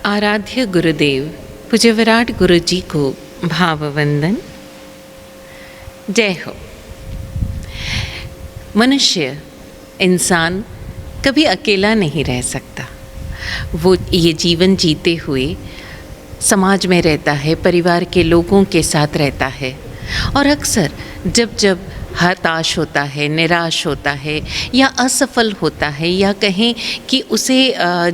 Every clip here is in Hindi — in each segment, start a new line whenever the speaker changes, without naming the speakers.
आराध्य गुरुदेव पूज्य विराट गुरु जी को भाववंदन। जय हो। मनुष्य इंसान कभी अकेला नहीं रह सकता। वो ये जीवन जीते हुए समाज में रहता है, परिवार के लोगों के साथ रहता है और अक्सर जब जब हताश होता है, निराश होता है या असफल होता है या कहें कि उसे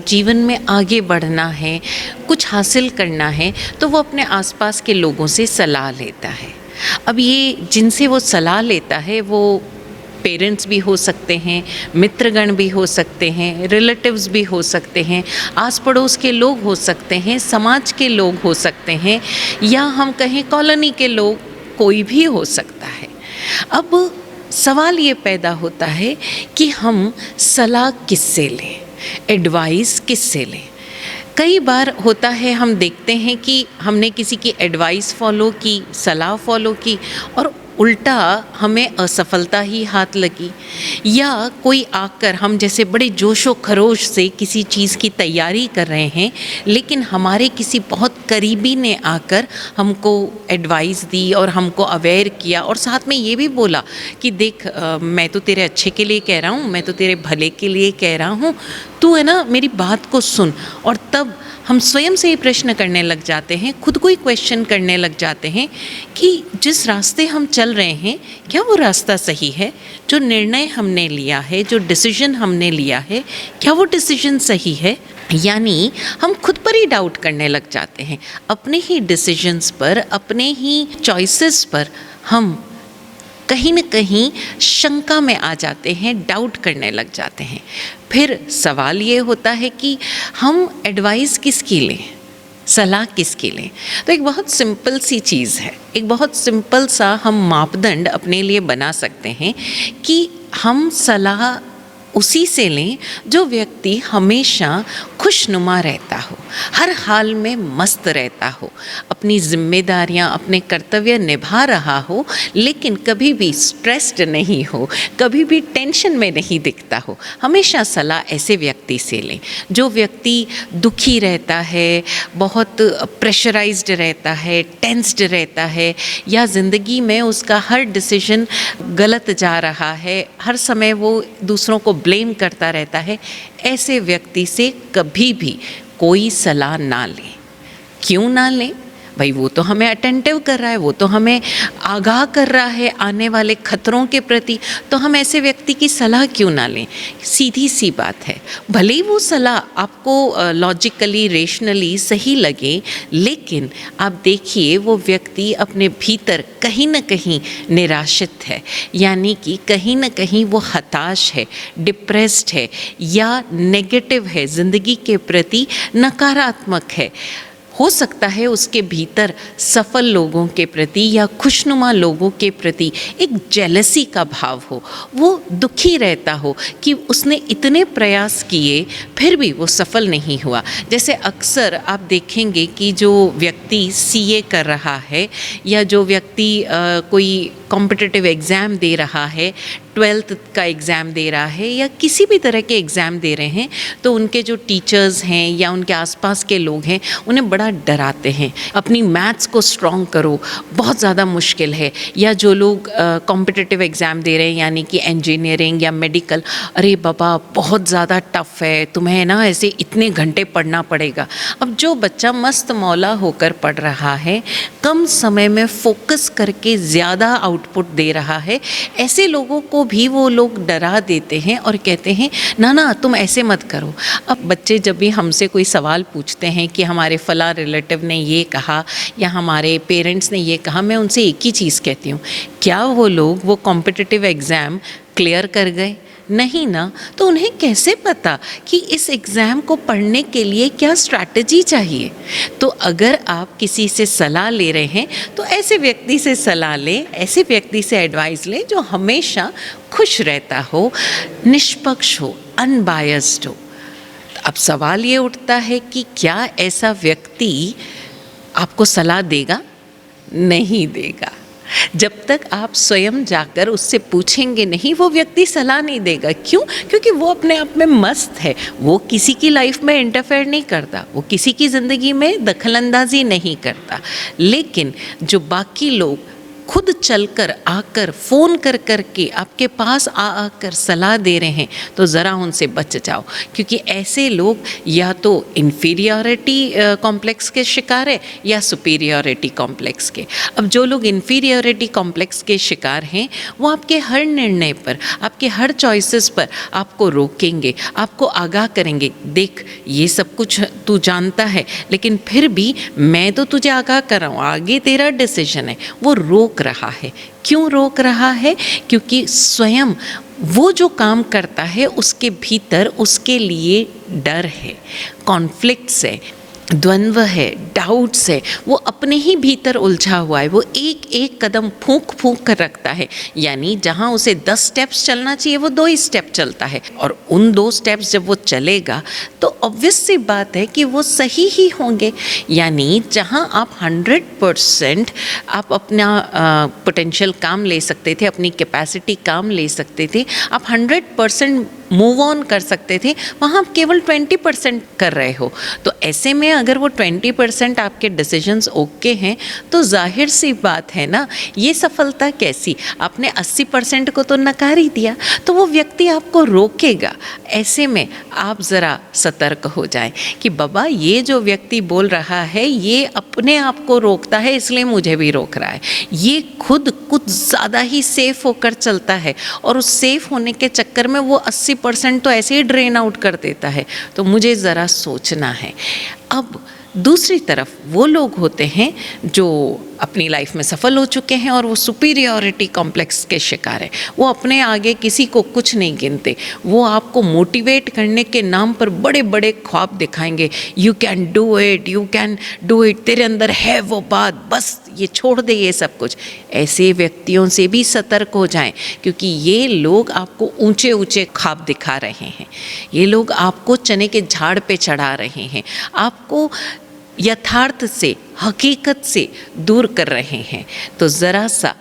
जीवन में आगे बढ़ना है, कुछ हासिल करना है, तो वो अपने आसपास के लोगों से सलाह लेता है। अब ये जिनसे वो सलाह लेता है वो पेरेंट्स भी हो सकते हैं, मित्रगण भी हो सकते हैं, रिलेटिव्स भी हो सकते हैं, आस पड़ोस के लोग हो सकते हैं, समाज के लोग हो सकते हैं या हम कहें कॉलोनी के लोग, कोई भी हो सकता है। अब सवाल ये पैदा होता है कि हम सलाह किससे लें, एडवाइस किससे लें। कई बार होता है हम देखते हैं कि हमने किसी की एडवाइस फॉलो की, सलाह फॉलो की और उल्टा हमें असफलता ही हाथ लगी, या कोई आकर हम जैसे बड़े जोशो खरोश से किसी चीज़ की तैयारी कर रहे हैं लेकिन हमारे किसी बहुत करीबी ने आकर हमको एडवाइस दी और हमको अवेयर किया और साथ में ये भी बोला कि देख मैं तो तेरे अच्छे के लिए कह रहा हूँ, मैं तो तेरे भले के लिए कह रहा हूँ, तू है ना मेरी बात को सुन। और तब हम स्वयं से ही प्रश्न करने लग जाते हैं, खुद को ही क्वेश्चन करने लग जाते हैं कि जिस रास्ते हम चल रहे हैं क्या वो रास्ता सही है, जो निर्णय हमने लिया है, जो डिसीजन हमने लिया है, क्या वो डिसीजन सही है। यानी हम खुद पर ही डाउट करने लग जाते हैं, अपने ही डिसीजंस पर, अपने ही चॉइसेस पर हम कहीं न कहीं शंका में आ जाते हैं, डाउट करने लग जाते हैं। फिर सवाल ये होता है कि हम एडवाइस किसकी लें, सलाह किसकी लें। तो एक बहुत सिंपल सी चीज़ है, एक बहुत सिंपल सा हम मापदंड अपने लिए बना सकते हैं कि हम सलाह उसी से लें जो व्यक्ति हमेशा खुशनुमा रहता हो, हर हाल में मस्त रहता हो, अपनी जिम्मेदारियां, अपने कर्तव्य निभा रहा हो लेकिन कभी भी स्ट्रेस्ड नहीं हो, कभी भी टेंशन में नहीं दिखता हो। हमेशा सलाह ऐसे व्यक्ति से लें। जो व्यक्ति दुखी रहता है, बहुत प्रेशराइज्ड रहता है, टेंस्ड रहता है या ज़िंदगी में उसका हर डिसीजन गलत जा रहा है, हर समय वो दूसरों को ब्लेम करता रहता है, ऐसे व्यक्ति से कभी भी कोई सलाह ना लें। क्यों ना लें? भाई वो तो हमें अटेंटिव कर रहा है, वो तो हमें आगाह कर रहा है आने वाले खतरों के प्रति, तो हम ऐसे व्यक्ति की सलाह क्यों ना लें। सीधी सी बात है, भले ही वो सलाह आपको लॉजिकली, रेशनली सही लगे, लेकिन आप देखिए वो व्यक्ति अपने भीतर कहीं ना कहीं निराशित है, यानी कि कहीं ना कहीं वो हताश है, डिप्रेस्ड है या नेगेटिव है, ज़िंदगी के प्रति नकारात्मक है। हो सकता है उसके भीतर सफल लोगों के प्रति या खुशनुमा लोगों के प्रति एक जेलसी का भाव हो, वो दुखी रहता हो कि उसने इतने प्रयास किए फिर भी वो सफल नहीं हुआ। जैसे अक्सर आप देखेंगे कि जो व्यक्ति सीए कर रहा है या जो व्यक्ति कोई कॉम्पिटिटिव एग्ज़ाम दे रहा है, 12th का एग्ज़ाम दे रहा है या किसी भी तरह के एग्ज़ाम दे रहे हैं, तो उनके जो टीचर्स हैं या उनके आसपास के लोग हैं उन्हें बड़ा डराते हैं, अपनी मैथ्स को स्ट्रॉन्ग करो, बहुत ज़्यादा मुश्किल है। या जो लोग कॉम्पिटिटिव एग्ज़ाम दे रहे हैं यानी कि इंजीनियरिंग या मेडिकल, अरे बाबा बहुत ज़्यादा टफ़ है, तुम्हें ना ऐसे इतने घंटे पढ़ना पड़ेगा। अब जो बच्चा मस्त मौला होकर पढ़ रहा है, कम समय में फोकस करके ज़्यादा आउटपुट दे रहा है, ऐसे लोगों को भी वो लोग डरा देते हैं और कहते हैं ना ना तुम ऐसे मत करो। अब बच्चे जब भी हमसे कोई सवाल पूछते हैं कि हमारे फला रिलेटिव ने ये कहा या हमारे पेरेंट्स ने ये कहा, मैं उनसे एक ही चीज़ कहती हूँ, क्या वो लोग वो कॉम्पिटिटिव एग्ज़ाम क्लियर कर गए? नहीं ना। तो उन्हें कैसे पता कि इस एग्ज़ाम को पढ़ने के लिए क्या स्ट्रैटेजी चाहिए। तो अगर आप किसी से सलाह ले रहे हैं तो ऐसे व्यक्ति से सलाह लें, ऐसे व्यक्ति से एडवाइस लें जो हमेशा खुश रहता हो, निष्पक्ष हो, अनबायस्ड हो। अब सवाल ये उठता है कि क्या ऐसा व्यक्ति आपको सलाह देगा? नहीं देगा। जब तक आप स्वयं जाकर उससे पूछेंगे नहीं, वो व्यक्ति सलाह नहीं देगा। क्यों? क्योंकि वो अपने आप में मस्त है, वो किसी की लाइफ में इंटरफेयर नहीं करता, वो किसी की ज़िंदगी में दखलंदाजी नहीं करता। लेकिन जो बाकी लोग खुद चलकर आकर फ़ोन कर कर के आपके पास आकर सलाह दे रहे हैं, तो ज़रा उनसे बच जाओ, क्योंकि ऐसे लोग या तो इन्फीरियरिटी कॉम्प्लेक्स के शिकार है या सुपीरियरिटी कॉम्प्लेक्स के। अब जो लोग इन्फीरियरिटी कॉम्प्लेक्स के शिकार हैं, वो आपके हर निर्णय पर, आपके हर चॉइसेस पर आपको रोकेंगे, आपको आगाह करेंगे। देख, ये सब कुछ तू जानता है, लेकिन फिर भी मैं तो तुझे आगाह कर रहा हूँ, आगे तेरा डिसीजन है। वो रोक रहा है। क्यों रोक रहा है? क्योंकि स्वयं वो जो काम करता है उसके भीतर उसके लिए डर है, कॉन्फ्लिक्ट्स है, द्वंद्व है, डाउट्स है, वो अपने ही भीतर उलझा हुआ है। वो एक एक कदम फूंक फूंक कर रखता है, यानी जहाँ उसे 10 स्टेप्स चलना चाहिए वो 2 ही स्टेप चलता है। और उन 2 स्टेप्स जब वो चलेगा तो ऑब्वियस सी बात है कि वो सही ही होंगे। यानी जहाँ आप 100% आप अपना पोटेंशियल काम ले सकते थे, अपनी कैपेसिटी काम ले सकते थे, आप 100% मूव ऑन कर सकते थे, वहाँ आप केवल 20% कर रहे हो। तो ऐसे में अगर वो 20% आपके डिसीजंस ओके हैं, तो जाहिर सी बात है ना, ये सफलता कैसी? आपने 80% को तो नकार ही दिया, तो वो व्यक्ति आपको रोकेगा। ऐसे में आप ज़रा सतर्क हो जाएं कि बाबा, ये जो व्यक्ति बोल रहा है ये अपने आप को रोकता है, इसलिए मुझे भी रोक रहा है। ये खुद कुछ ज़्यादा ही सेफ होकर चलता है, और उस सेफ होने के चक्कर में वो 80% तो ऐसे ही ड्रेन आउट कर देता है। तो मुझे ज़रा सोचना है। अब दूसरी तरफ वो लोग होते हैं जो अपनी लाइफ में सफल हो चुके हैं और वो सुपीरियरिटी कॉम्प्लेक्स के शिकार हैं। वो अपने आगे किसी को कुछ नहीं गिनते। वो आपको मोटिवेट करने के नाम पर बड़े बड़े ख्वाब दिखाएंगे, you can do it, you can do it, तेरे अंदर है वो बात, बस ये छोड़ दे ये सब कुछ। ऐसे व्यक्तियों से भी सतर्क हो जाएं, क्योंकि ये लोग आपको ऊंचे ऊंचे ख्वाब दिखा रहे हैं। ये लोग आपको चने के झाड़ पे चढ़ा रहे हैं, आपको यथार्थ से, हकीकत से दूर कर रहे हैं। तो ज़रा सा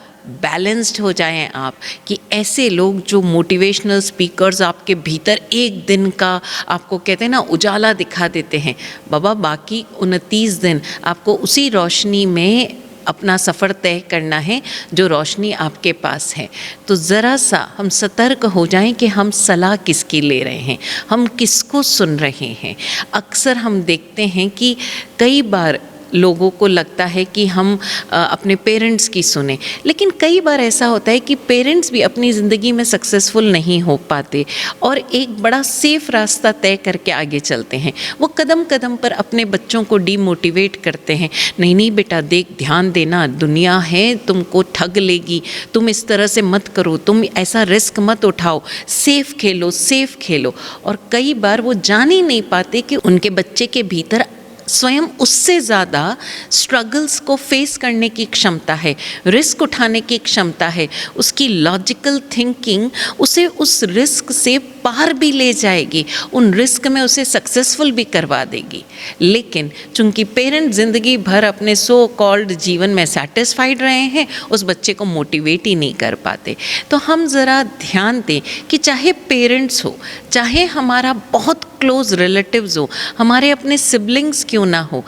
बैलेंस्ड हो जाएं आप, कि ऐसे लोग जो मोटिवेशनल स्पीकर्स आपके भीतर एक दिन का आपको कहते हैं ना उजाला दिखा देते हैं, बाबा बाकी 29 दिन आपको उसी रोशनी में अपना सफ़र तय करना है जो रोशनी आपके पास है। तो ज़रा सा हम सतर्क हो जाएं कि हम सलाह किसकी ले रहे हैं, हम किसको सुन रहे हैं। अक्सर हम देखते हैं कि कई बार लोगों को लगता है कि हम अपने पेरेंट्स की सुने, लेकिन कई बार ऐसा होता है कि पेरेंट्स भी अपनी ज़िंदगी में सक्सेसफुल नहीं हो पाते और एक बड़ा सेफ रास्ता तय करके आगे चलते हैं। वो कदम कदम पर अपने बच्चों को डीमोटिवेट करते हैं, नहीं नहीं बेटा देख, ध्यान देना, दुनिया है तुमको ठग लेगी, तुम इस तरह से मत करो, तुम ऐसा रिस्क मत उठाओ, सेफ खेलो, सेफ खेलो। और कई बार वो जान ही नहीं पाते कि उनके बच्चे के भीतर स्वयं उससे ज़्यादा स्ट्रगल्स को फेस करने की क्षमता है, रिस्क उठाने की क्षमता है। उसकी लॉजिकल थिंकिंग उसे उस रिस्क से पार भी ले जाएगी, उन रिस्क में उसे सक्सेसफुल भी करवा देगी। लेकिन चूंकि पेरेंट ज़िंदगी भर अपने सो कॉल्ड जीवन में सेटिस्फाइड रहे हैं, उस बच्चे को मोटिवेट ही नहीं कर पाते। तो हम ज़रा ध्यान दें कि चाहे पेरेंट्स हो, चाहे हमारा बहुत क्लोज रिलेटिव्स हो, हमारे अपने सिबलिंग्स क्यों ना हो,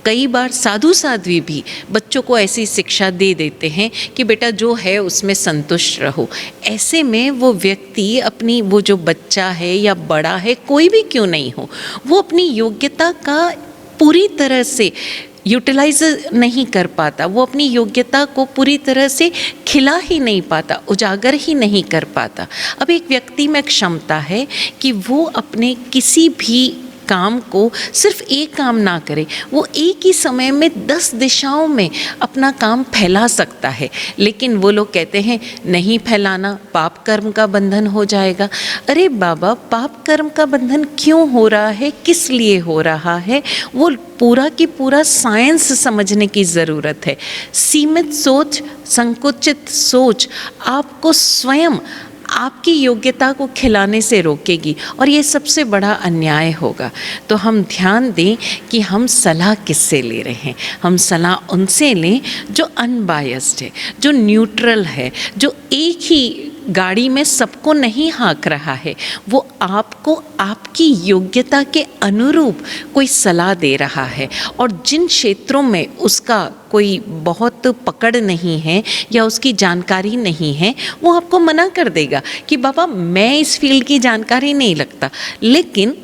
कई बार साधु साध्वी भी बच्चों को ऐसी शिक्षा दे देते हैं कि बेटा जो है उसमें संतुष्ट रहो। ऐसे में वो व्यक्ति अपनी, वो जो बच्चा है या बड़ा है, कोई भी क्यों नहीं हो, वो अपनी योग्यता का पूरी तरह से यूटिलाइज नहीं कर पाता, वो अपनी योग्यता को पूरी तरह से खिला ही नहीं पाता, उजागर ही नहीं कर पाता। अब एक व्यक्ति में क्षमता है कि वो अपने किसी भी काम को सिर्फ एक काम ना करे, वो एक ही समय में 10 दिशाओं में अपना काम फैला सकता है। लेकिन वो लोग कहते हैं नहीं फैलाना, पाप कर्म का बंधन हो जाएगा। अरे बाबा, पाप कर्म का बंधन क्यों हो रहा है, किस लिए हो रहा है, वो पूरा की पूरा साइंस समझने की ज़रूरत है। सीमित सोच, संकुचित सोच आपको स्वयं आपकी योग्यता को खिलाने से रोकेगी और ये सबसे बड़ा अन्याय होगा। तो हम ध्यान दें कि हम सलाह किससे ले रहे हैं। हम सलाह उनसे लें जो अनबायस्ड है, जो न्यूट्रल है, जो एक ही गाड़ी में सबको नहीं हाँक रहा है। वो आपको आपकी योग्यता के अनुरूप कोई सलाह दे रहा है और जिन क्षेत्रों में उसका कोई बहुत पकड़ नहीं है या उसकी जानकारी नहीं है, वो आपको मना कर देगा कि बाबा मैं इस फील्ड की जानकारी नहीं रखता, लेकिन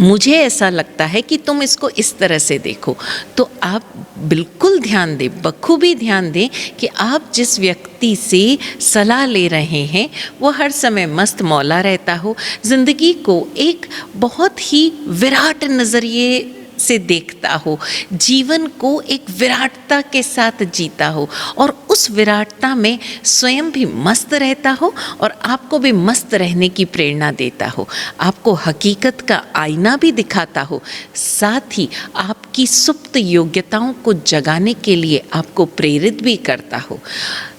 मुझे ऐसा लगता है कि तुम इसको इस तरह से देखो। तो आप बिल्कुल ध्यान दें, बखूबी ध्यान दें कि आप जिस व्यक्ति से सलाह ले रहे हैं वो हर समय मस्त मौला रहता हो, ज़िंदगी को एक बहुत ही विराट नज़रिए से देखता हो, जीवन को एक विराटता के साथ जीता हो और उस विराटता में स्वयं भी मस्त रहता हो और आपको भी मस्त रहने की प्रेरणा देता हो, आपको हकीकत का आईना भी दिखाता हो, साथ ही आपकी सुप्त योग्यताओं को जगाने के लिए आपको प्रेरित भी करता हो।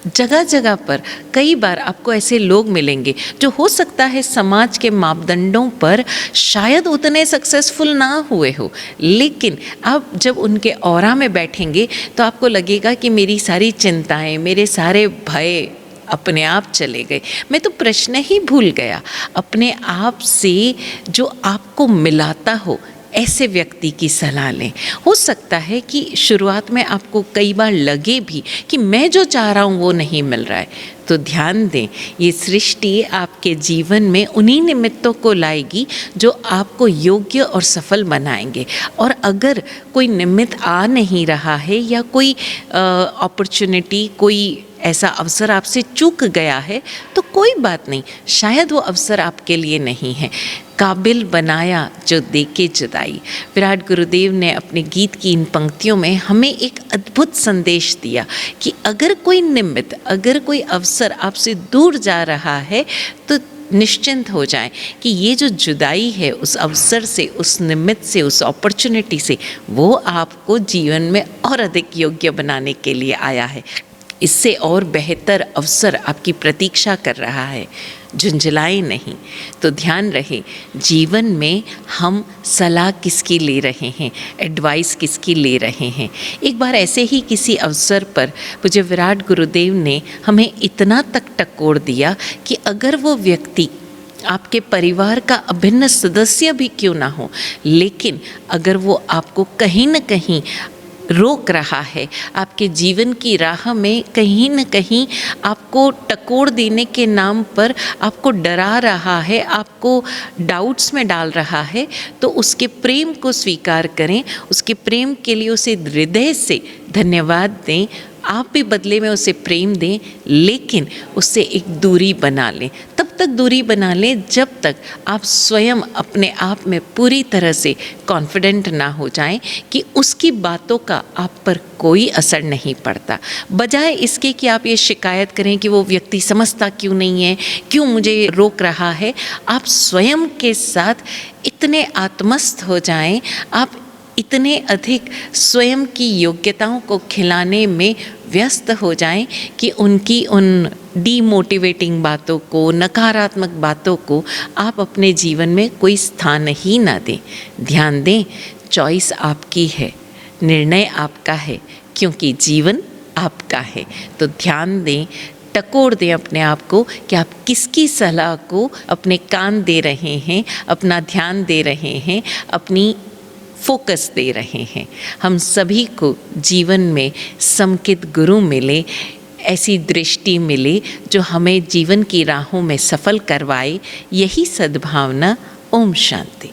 जगह जगह पर कई बार आपको ऐसे लोग मिलेंगे जो हो सकता है समाज के मापदंडों पर शायद उतने सक्सेसफुल ना हुए हो, लेकिन आप जब उनके ऑरा में बैठेंगे तो आपको लगेगा कि मेरी सारी चिंताएं, मेरे सारे भय अपने आप चले गए, मैं तो प्रश्न ही भूल गया। अपने आप से जो आपको मिलाता हो ऐसे व्यक्ति की सलाह लें। हो सकता है कि शुरुआत में आपको कई बार लगे भी कि मैं जो चाह रहा हूँ वो नहीं मिल रहा है, तो ध्यान दें, ये सृष्टि आपके जीवन में उन्हीं निमित्तों को लाएगी जो आपको योग्य और सफल बनाएंगे। और अगर कोई निमित्त आ नहीं रहा है या कोई अपॉर्चुनिटी, कोई ऐसा अवसर आपसे चूक गया है, तो कोई बात नहीं, शायद वो अवसर आपके लिए नहीं है। काबिल बनाया जो देके जुदाई। विराट गुरुदेव ने अपने गीत की इन पंक्तियों में हमें एक अद्भुत संदेश दिया कि अगर कोई निमित्त, अगर कोई अवसर आपसे दूर जा रहा है तो निश्चिंत हो जाएं कि ये जो जुदाई है उस अवसर से, उस निमित्त से, उस अपॉर्चुनिटी से, वो आपको जीवन में और अधिक योग्य बनाने के लिए आया है। इससे और बेहतर अवसर आपकी प्रतीक्षा कर रहा है, झुंझलाएं नहीं। तो ध्यान रहे, जीवन में हम सलाह किसकी ले रहे हैं, एडवाइस किसकी ले रहे हैं। एक बार ऐसे ही किसी अवसर पर मुझे विराट गुरुदेव ने हमें इतना तक टकोर दिया कि अगर वो व्यक्ति आपके परिवार का अभिन्न सदस्य भी क्यों ना हो, लेकिन अगर वो आपको कहीं न कहीं रोक रहा है, आपके जीवन की राह में कहीं न कहीं आपको टकोर देने के नाम पर आपको डरा रहा है, आपको डाउट्स में डाल रहा है, तो उसके प्रेम को स्वीकार करें, उसके प्रेम के लिए उसे हृदय से धन्यवाद दें। आप भी बदले में उसे प्रेम दें, लेकिन उससे एक दूरी बना लें। तब तक दूरी बना लें जब तक आप स्वयं अपने आप में पूरी तरह से कॉन्फिडेंट ना हो जाएं कि उसकी बातों का आप पर कोई असर नहीं पड़ता। बजाय इसके कि आप ये शिकायत करें कि वो व्यक्ति समझता क्यों नहीं है, क्यों मुझे रोक रहा है, आप स्वयं के साथ इतने आत्मस्थ हो जाएं, आप इतने अधिक स्वयं की योग्यताओं को खिलाने में व्यस्त हो जाएं कि उनकी उन डीमोटिवेटिंग बातों को, नकारात्मक बातों को आप अपने जीवन में कोई स्थान ही ना दें। ध्यान दें, चॉइस आपकी है, निर्णय आपका है, क्योंकि जीवन आपका है। तो ध्यान दें, टकोर दें अपने आप को कि आप किसकी सलाह को अपने कान दे रहे हैं, अपना ध्यान दे रहे हैं, अपनी फोकस दे रहे हैं। हम सभी को जीवन में समकित गुरु मिले, ऐसी दृष्टि मिले जो हमें जीवन की राहों में सफल करवाए। यही सद्भावना। ओम शांति।